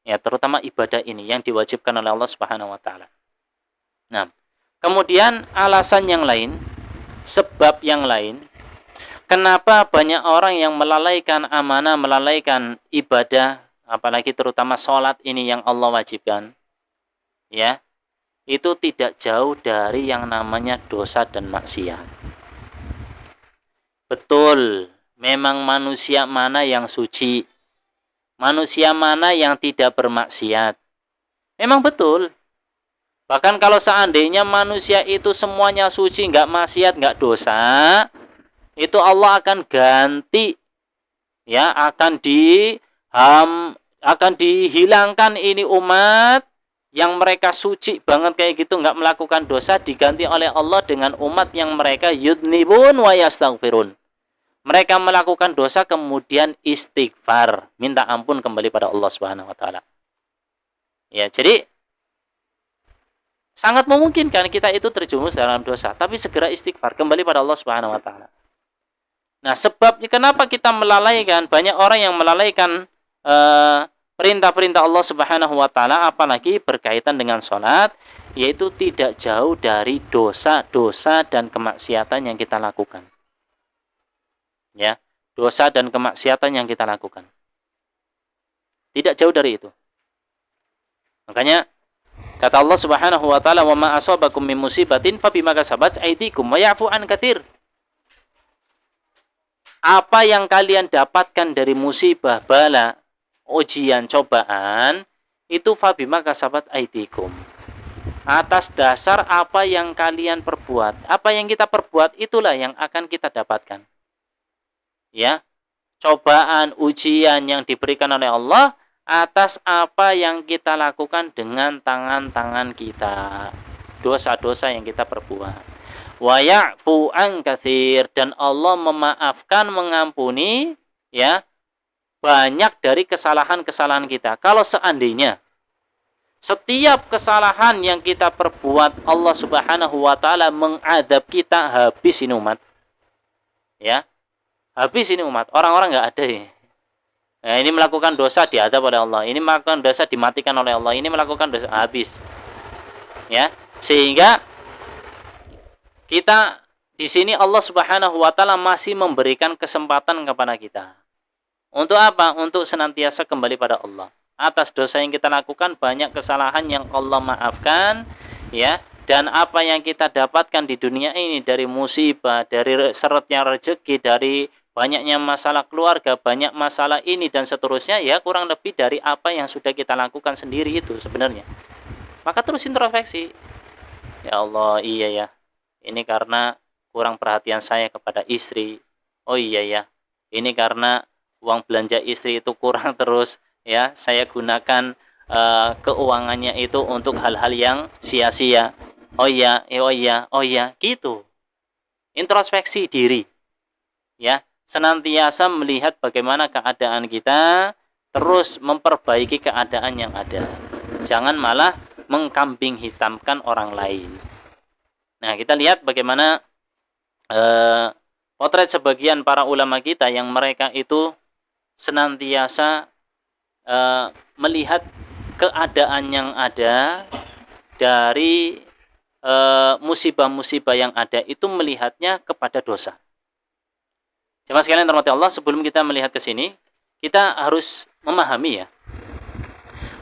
Ya, terutama ibadah ini yang diwajibkan oleh Allah Subhanahu Wa Taala. Nah, kemudian alasan yang lain, sebab yang lain, kenapa banyak orang yang melalaikan amanah, melalaikan ibadah, apalagi terutama sholat ini yang Allah wajibkan, ya, itu tidak jauh dari yang namanya dosa dan maksiat. Betul, memang manusia mana yang suci, manusia mana yang tidak bermaksiat. Memang betul. Bahkan kalau seandainya manusia itu semuanya suci, nggak maksiat, nggak dosa, itu Allah akan ganti, ya, akan dihilangkan ini umat yang mereka suci banget kayak gitu, nggak melakukan dosa, diganti oleh Allah dengan umat yang mereka yudnibun wa yastaghfirun. Mereka melakukan dosa kemudian istighfar, minta ampun kembali pada Allah Subhanahu wa taala. Ya, jadi sangat memungkinkan kita itu terjerumus dalam dosa, tapi segera istighfar kembali pada Allah Subhanahu wa taala. Nah, sebabnya kenapa kita melalaikan, banyak orang yang melalaikan perintah-perintah Allah Subhanahu wa taala apalagi berkaitan dengan salat, yaitu tidak jauh dari dosa-dosa dan kemaksiatan yang kita lakukan. Ya, dosa dan kemaksiatan yang kita lakukan. Tidak jauh dari itu. Makanya kata Allah Subhanahu wa taala, "Wa ma asabakum min musibatin fabima kasabat aydikum wa ya'fu an katsir." Apa yang kalian dapatkan dari musibah, bala, ujian, cobaan, itu fabima kasabat aydikum. Atas dasar apa yang kalian perbuat. Apa yang kita perbuat itulah yang akan kita dapatkan. Ya. Cobaan, ujian yang diberikan oleh Allah atas apa yang kita lakukan dengan tangan-tangan kita, dosa-dosa yang kita perbuat. Wa ya'fu an katsir, dan Allah memaafkan, mengampuni, ya, banyak dari kesalahan-kesalahan kita. Kalau seandainya setiap kesalahan yang kita perbuat Allah Subhanahu wa taala mengadab kita, habis ini umat. Ya. Habis ini umat. Orang-orang enggak ada ya. Nah, ini melakukan dosa diadab oleh Allah, ini melakukan dosa dimatikan oleh Allah, ini melakukan dosa, habis. Ya, sehingga kita di sini Allah Subhanahu wa taala masih memberikan kesempatan kepada kita. Untuk apa? Untuk senantiasa kembali pada Allah. Atas dosa yang kita lakukan, banyak kesalahan yang Allah maafkan, ya. Dan apa yang kita dapatkan di dunia ini dari musibah, dari seretnya rezeki, dari banyaknya masalah keluarga, banyak masalah ini dan seterusnya, ya kurang lebih dari apa yang sudah kita lakukan sendiri itu sebenarnya. Maka terus introspeksi. Ya Allah, iya ya. Ini karena kurang perhatian saya kepada istri. Oh iya ya. Ini karena uang belanja istri itu kurang terus, ya. Saya gunakan keuangannya itu untuk hal-hal yang sia-sia. Oh iya, gitu. Introspeksi diri. Ya. Senantiasa melihat bagaimana keadaan kita, terus memperbaiki keadaan yang ada. Jangan malah mengkambing hitamkan orang lain. Nah, kita lihat bagaimana potret sebagian para ulama kita yang mereka itu senantiasa melihat keadaan yang ada dari musibah-musibah yang ada itu melihatnya kepada dosa. Jemaah sekalian terhormati Allah, sebelum kita melihat ke sini, kita harus memahami ya,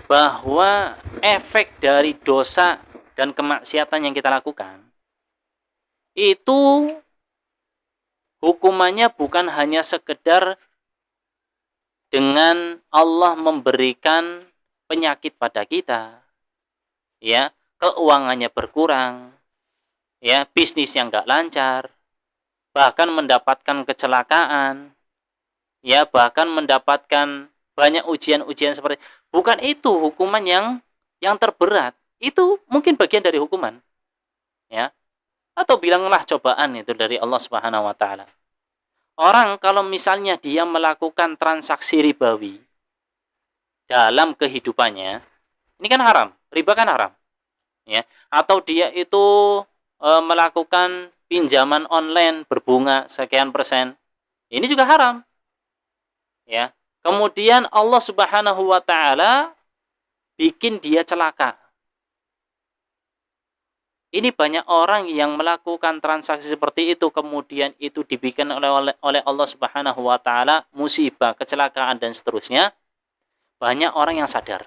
bahwa efek dari dosa dan kemaksiatan yang kita lakukan, itu hukumannya bukan hanya sekedar dengan Allah memberikan penyakit pada kita, ya, keuangannya berkurang, ya, bisnisnya nggak lancar, bahkan mendapatkan kecelakaan, ya, bahkan mendapatkan banyak ujian-ujian seperti bukan itu hukuman yang terberat. Itu mungkin bagian dari hukuman, ya. Atau bilanglah cobaan itu dari Allah Subhanahu wa taala. Orang kalau misalnya dia melakukan transaksi ribawi dalam kehidupannya, ini kan haram, riba kan haram, ya. Atau dia itu melakukan pinjaman online berbunga sekian persen, ini juga haram, ya. Kemudian Allah Subhanahu wa taala bikin dia celaka. Ini banyak orang yang melakukan transaksi seperti itu, kemudian itu dibikin oleh Allah Subhanahu wa taala musibah, kecelakaan dan seterusnya. Banyak orang yang sadar.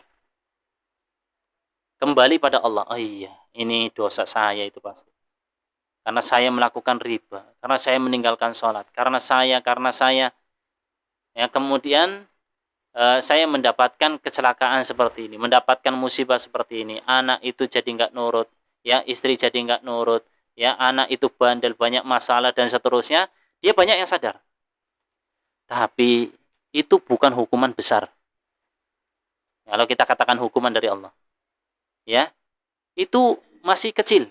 Kembali pada Allah. Oh iya, ini dosa saya itu pasti. Karena saya melakukan riba, karena saya meninggalkan sholat, karena saya. Ya, kemudian saya mendapatkan kecelakaan seperti ini, mendapatkan musibah seperti ini, anak itu jadi nggak nurut, ya, istri jadi nggak nurut, ya, anak itu bandel, banyak masalah dan seterusnya. Dia banyak yang sadar, tapi itu bukan hukuman besar. Kalau kita katakan hukuman dari Allah, ya, itu masih kecil.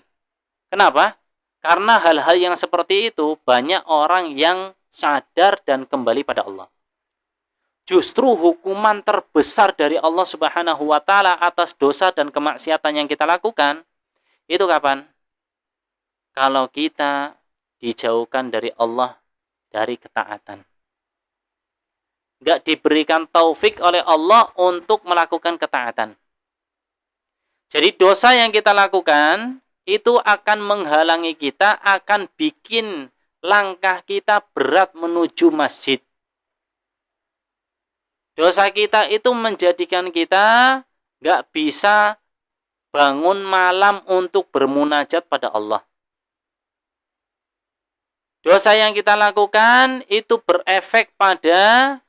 Kenapa? Karena hal-hal yang seperti itu banyak orang yang sadar dan kembali pada Allah. Justru hukuman terbesar dari Allah Subhanahu wa taala atas dosa dan kemaksiatan yang kita lakukan itu kapan? Kalau kita dijauhkan dari Allah dari ketaatan. Enggak diberikan taufik oleh Allah untuk melakukan ketaatan. Jadi dosa yang kita lakukan itu akan menghalangi kita, akan bikin langkah kita berat menuju masjid. Dosa kita itu menjadikan kita nggak bisa bangun malam untuk bermunajat pada Allah. Dosa yang kita lakukan itu berefek pada,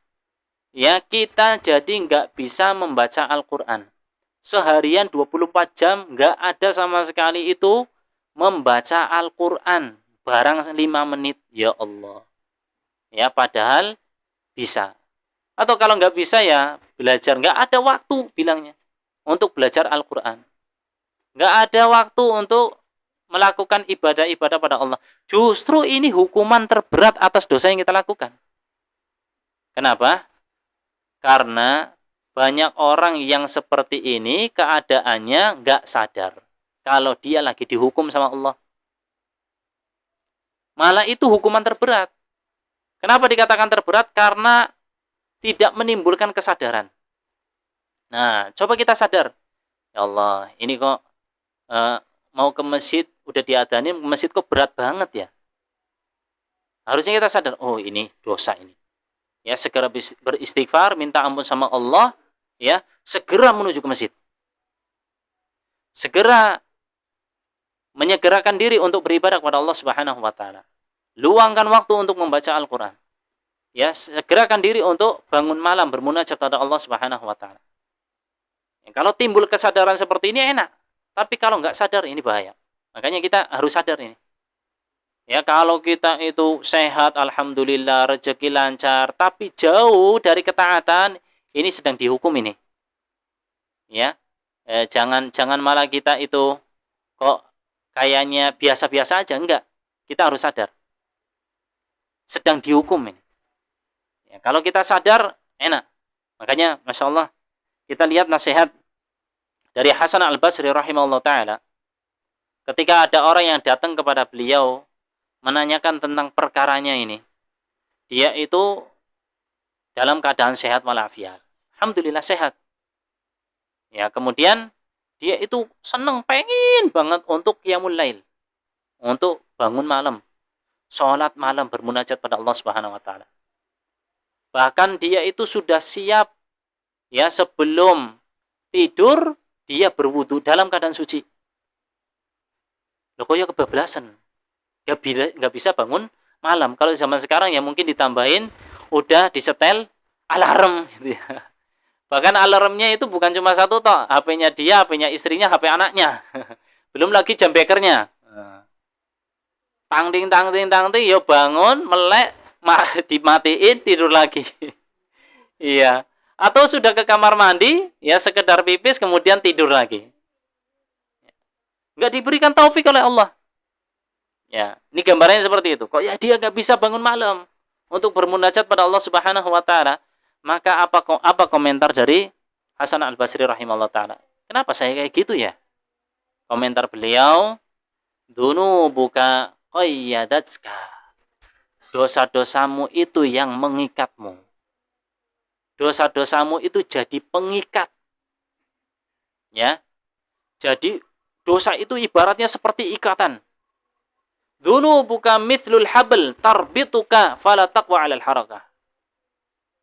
ya, kita jadi nggak bisa membaca Al-Quran. Seharian 24 jam nggak ada sama sekali itu membaca Al-Quran. Barang 5 menit, ya Allah. Ya, padahal bisa. Atau kalau nggak bisa ya belajar, nggak ada waktu bilangnya untuk belajar Al-Quran, nggak ada waktu untuk melakukan ibadah-ibadah pada Allah. Justru ini hukuman terberat atas dosa yang kita lakukan. Kenapa? Karena banyak orang yang seperti ini keadaannya nggak sadar kalau dia lagi dihukum sama Allah. Malah itu hukuman terberat. Kenapa dikatakan terberat? Karena tidak menimbulkan kesadaran. Nah, coba kita sadar. Ya Allah, ini kok mau ke masjid, udah diadanin, ke masjid kok berat banget ya. Harusnya kita sadar, oh ini dosa ini. Ya, segera beristighfar, minta ampun sama Allah, ya, segera menuju ke masjid. Segera menyegerakan diri untuk beribadah kepada Allah Subhanahu wa taala. Luangkan waktu untuk membaca Al-Qur'an. Ya, segerakan diri untuk bangun malam bermunajat kepada Allah Subhanahu wa taala. Ya, kalau timbul kesadaran seperti ini enak, tapi kalau nggak sadar ini bahaya. Makanya kita harus sadar ini. Ya, kalau kita itu sehat, alhamdulillah, rezeki lancar, tapi jauh dari ketaatan, ini sedang dihukum ini. Ya, jangan malah kita itu kok kayaknya biasa-biasa aja, enggak. Kita harus sadar. Sedang dihukum ini. Ya, kalau kita sadar, enak. Makanya, Masya Allah, kita lihat nasihat dari Hasan al-Basri rahimahullah ta'ala. Ketika ada orang yang datang kepada beliau, menanyakan tentang perkaranya ini. Dia itu dalam keadaan sehat walafiat. Alhamdulillah sehat. Ya, kemudian dia itu senang, pengen banget untuk qiyamul lail. Untuk bangun malam. Sholat malam bermunajat pada Allah Subhanahu wa taala. Bahkan dia itu sudah siap, ya, sebelum tidur dia berwudu dalam keadaan suci. Loh, kok ya kebablasan? Nggak bisa bangun malam. Kalau zaman sekarang ya mungkin ditambahin udah disetel alarm gitu ya. Bahkan alarmnya itu bukan cuma satu toh, HP-nya dia, HP-nya istrinya, HP anaknya. Belum lagi jam bekernya. Tang ting tang ting tang ting, yo bangun, melek, dimatiin, tidur lagi. Iya. Atau sudah ke kamar mandi, ya sekedar pipis kemudian tidur lagi. Nggak diberikan taufik oleh Allah. Ya, ini gambarannya seperti itu. Kok ya dia nggak bisa bangun malam untuk bermunajat pada Allah Subhanahu wa taala? Maka apa komentar dari Hasan Al-Basri rahimahullah taala? Kenapa saya kayak gitu ya? Komentar beliau, "Dunubuka qayyadatska." Dosa-dosamu itu yang mengikatmu. Dosa-dosamu itu jadi pengikat. Ya. Jadi dosa itu ibaratnya seperti ikatan. Dunubuka mithlul habl tarbituka fala taqwa 'alal harakah.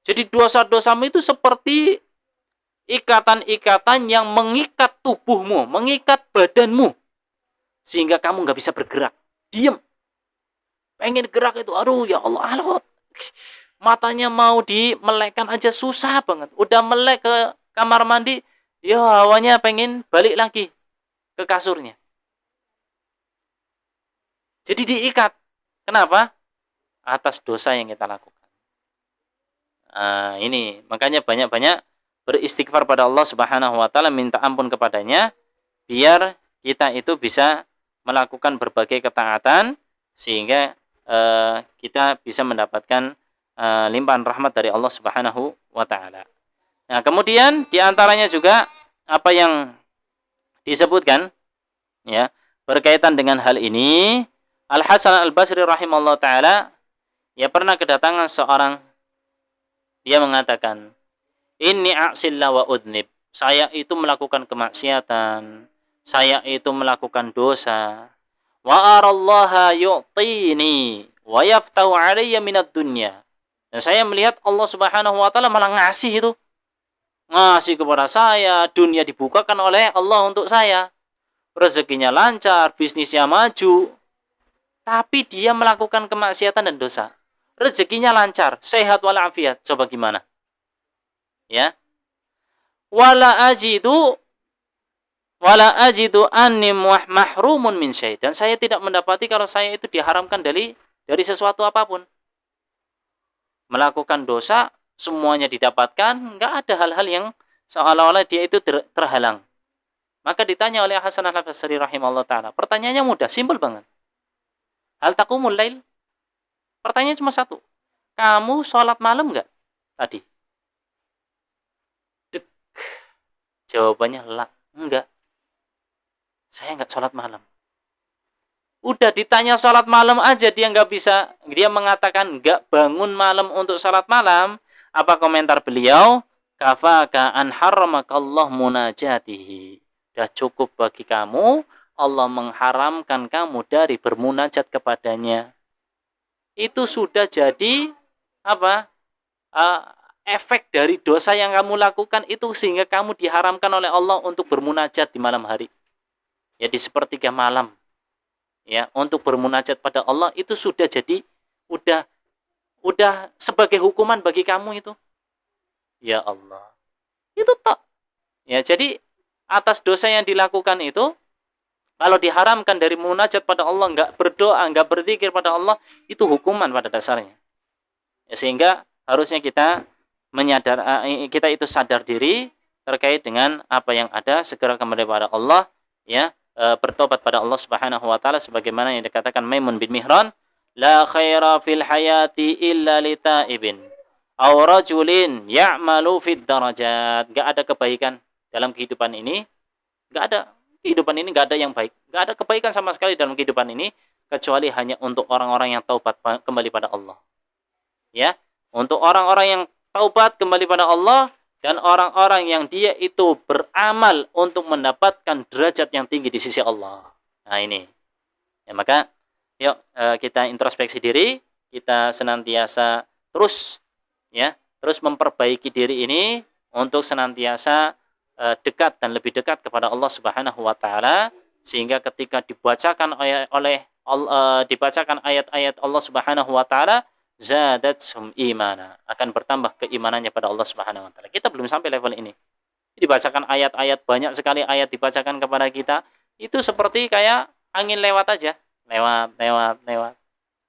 Jadi dosa-dosamu itu seperti ikatan-ikatan yang mengikat tubuhmu, mengikat badanmu sehingga kamu nggak bisa bergerak. Diam. Pengen gerak itu, aduh ya Allah, alot. Matanya mau dimelekkan aja susah banget. Udah melek ke kamar mandi, ya hawanya pengen balik lagi ke kasurnya. Jadi diikat. Kenapa? Atas dosa yang kita lakukan. Ini makanya banyak-banyak beristighfar pada Allah Subhanahu wa taala, minta ampun kepadanya biar kita itu bisa melakukan berbagai ketaatan sehingga kita bisa mendapatkan limpahan rahmat dari Allah Subhanahu wa taala. Nah, kemudian di antaranya juga apa yang disebutkan ya berkaitan dengan hal ini, Al Hasan Al Basri rahimahullah taala ya pernah kedatangan seorang, dia mengatakan, "Inni a'silla wa udnib." Saya itu melakukan kemaksiatan, saya itu melakukan dosa. Wa arallaha yu'tini wa yaftahu 'alayya minad dunya. Dan saya melihat Allah Subhanahu wa taala malah ngasih itu. Ngasih kepada saya, dunia dibukakan oleh Allah untuk saya. Rezekinya lancar, bisnisnya maju. Tapi dia melakukan kemaksiatan dan dosa. Rezekinya lancar, sehat walafiat. Coba gimana? Ya. Wala ajidu anni mahrumun min syai'. Dan saya tidak mendapati kalau saya itu diharamkan dari sesuatu apapun. Melakukan dosa semuanya didapatkan, enggak ada hal-hal yang seolah-olah dia itu terhalang. Maka ditanya oleh Hasan Al-Basri rahimahullah taala. Pertanyaannya mudah, simpel banget. Hal taqumul lail? Pertanyaan cuma satu. Kamu sholat malam enggak tadi? Dek. Jawabannya la, enggak. Saya enggak sholat malam. Udah ditanya sholat malam aja dia enggak bisa. Dia mengatakan enggak bangun malam untuk sholat malam. Apa komentar beliau? Kafaka an harramakallah munajatihi. Sudah cukup bagi kamu. Allah mengharamkan kamu dari bermunajat kepadanya. Itu sudah jadi apa? Efek dari dosa yang kamu lakukan itu sehingga kamu diharamkan oleh Allah untuk bermunajat di malam hari. Ya di sepertiga malam. Ya, untuk bermunajat pada Allah itu sudah jadi udah sebagai hukuman bagi kamu itu. Ya Allah. Itu tak. Ya, jadi atas dosa yang dilakukan itu kalau diharamkan dari munajat pada Allah, enggak berdoa, enggak berzikir pada Allah, itu hukuman pada dasarnya. Ya, sehingga harusnya kita kita itu sadar diri terkait dengan apa yang ada, segera kembali pada Allah, ya, bertobat pada Allah Subhanahu wa taala sebagaimana yang dikatakan Maimun bin Mihran, la khaira fil hayati illa litaibin aw rajulin ya'malu fid darajat. Enggak ada kebaikan dalam kehidupan ini, enggak ada. Kehidupan ini nggak ada yang baik, nggak ada kebaikan sama sekali dalam kehidupan ini kecuali hanya untuk orang-orang yang taubat kembali pada Allah. Ya, untuk orang-orang yang taubat kembali pada Allah dan orang-orang yang dia itu beramal untuk mendapatkan derajat yang tinggi di sisi Allah. Nah ini, ya maka yuk kita introspeksi diri, kita senantiasa terus memperbaiki diri ini untuk senantiasa dekat dan lebih dekat kepada Allah Subhanahu wa taala sehingga ketika dibacakan ayat-ayat Allah Subhanahu wa taala zadatuhum imana, akan bertambah keimanannya pada Allah Subhanahu wa taala. Kita belum sampai level ini. Dibacakan ayat-ayat, banyak sekali ayat dibacakan kepada kita, itu seperti kayak angin lewat aja, lewat lewat lewat.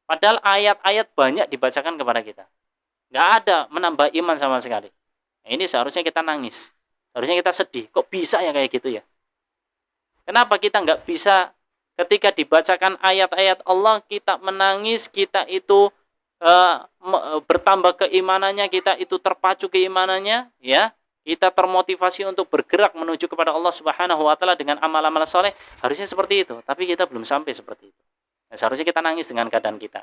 Padahal ayat-ayat banyak dibacakan kepada kita, nggak ada menambah iman sama sekali. Nah, ini seharusnya kita nangis, seharusnya kita sedih, kok bisa ya kayak gitu ya. Kenapa kita nggak bisa ketika dibacakan ayat-ayat Allah kita menangis, kita itu bertambah keimanannya, kita itu terpacu keimanannya, ya, kita termotivasi untuk bergerak menuju kepada Allah Subhanahu wa taala dengan amal-amal soleh, harusnya seperti itu, tapi kita belum sampai seperti itu. Nah, seharusnya kita nangis dengan keadaan kita.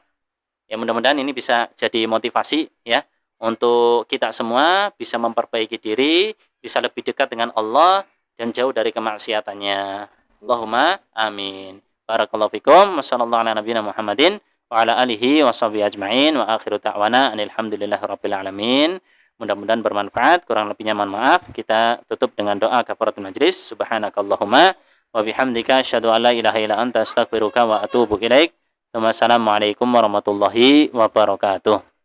Ya, mudah-mudahan ini bisa jadi motivasi ya untuk kita semua bisa memperbaiki diri, bisa lebih dekat dengan Allah dan jauh dari kemaksiatannya. Allahumma amin. Barakallahu fikum. Wassallallahu ala nabiyina Muhammadin wa ala alihi wa sahbihi ajma'in wa akhiru ta'wana alhamdulillahi rabbil alamin. Mudah-mudahan bermanfaat, kurang lebihnya mohon maaf. Kita tutup dengan doa kafaratul majlis. Subhanakallahumma wa bihamdika asyhadu an la ilaha illa anta astaghfiruka wa atubu ilaik. Wassalamualaikum warahmatullahi wabarakatuh.